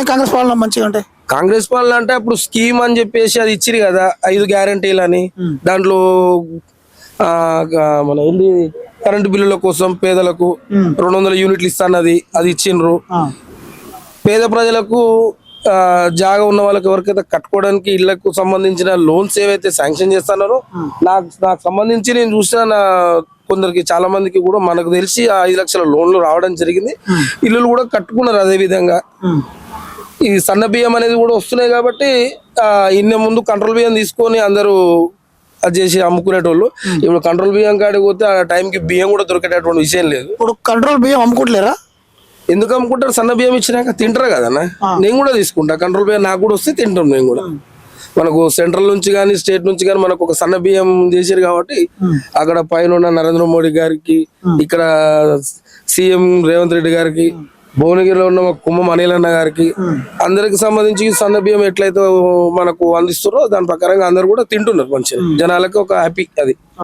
కాంగ్రెస్ పాలన మంచిగా అంటే కాంగ్రెస్ పాలన అంటే అప్పుడు స్కీమ్ అని చెప్పేసి అది ఇచ్చిరు కదా 5 గ్యారంటీలు అని దాంట్లో మన ఏంటి కరెంటు బిల్లుల కోసం పేదలకు 200 యూనిట్లు ఇస్తానది అది ఇచ్చిండ్రు. పేద ప్రజలకు జాగా ఉన్న వాళ్ళకి ఎవరికైతే కట్టుకోవడానికి ఇళ్లకు సంబంధించిన లోన్స్ ఏవైతే శాంక్షన్ చేస్తున్నారో నాకు సంబంధించి నేను చూసిన కొందరికి చాలా మందికి కూడా మనకు తెలిసి 5 లక్షల లోన్లు రావడం జరిగింది. ఇల్లులు కూడా కట్టుకున్నారు. అదే విధంగా ఈ సన్న బియ్యం అనేది కూడా వస్తున్నాయి కాబట్టి ఇన్న ముందు కంట్రోల్ బియ్యం తీసుకొని అందరూ అది చేసి అమ్ముకునేటోళ్ళు. ఇప్పుడు కంట్రోల్ బియ్యం కాడికి పోతే ఆ టైంకి బియ్యం కూడా దొరికేటటువంటి విషయం లేదు. ఇప్పుడు కంట్రోల్ బియ్యం అమ్ముకుంటలేరా? ఎందుకు అమ్ముకుంటారు? సన్న బియ్యం ఇచ్చినాక తింటారు కదన్నా. నేను కూడా తీసుకుంటా కంట్రోల్ బియ్యం, నాకు కూడా వస్తే తింటాం. నేను కూడా మనకు సెంట్రల్ నుంచి కానీ స్టేట్ నుంచి కానీ మనకు ఒక సన్న బియ్యం చేసారు కాబట్టి అక్కడ పైన ఉన్న నరేంద్ర మోడీ గారికి, ఇక్కడ సీఎం రేవంత్ రెడ్డి గారికి, భువనగిరిలో ఉన్న కుంభం అనిల్ అన్న గారికి అందరికి సంబంధించి సన్న బియ్యం ఎట్లయితే మనకు అందిస్తారో దాని ప్రకారంగా అందరు కూడా తింటున్నారు. మంచిగా జనాలకు ఒక హ్యాపీ అది.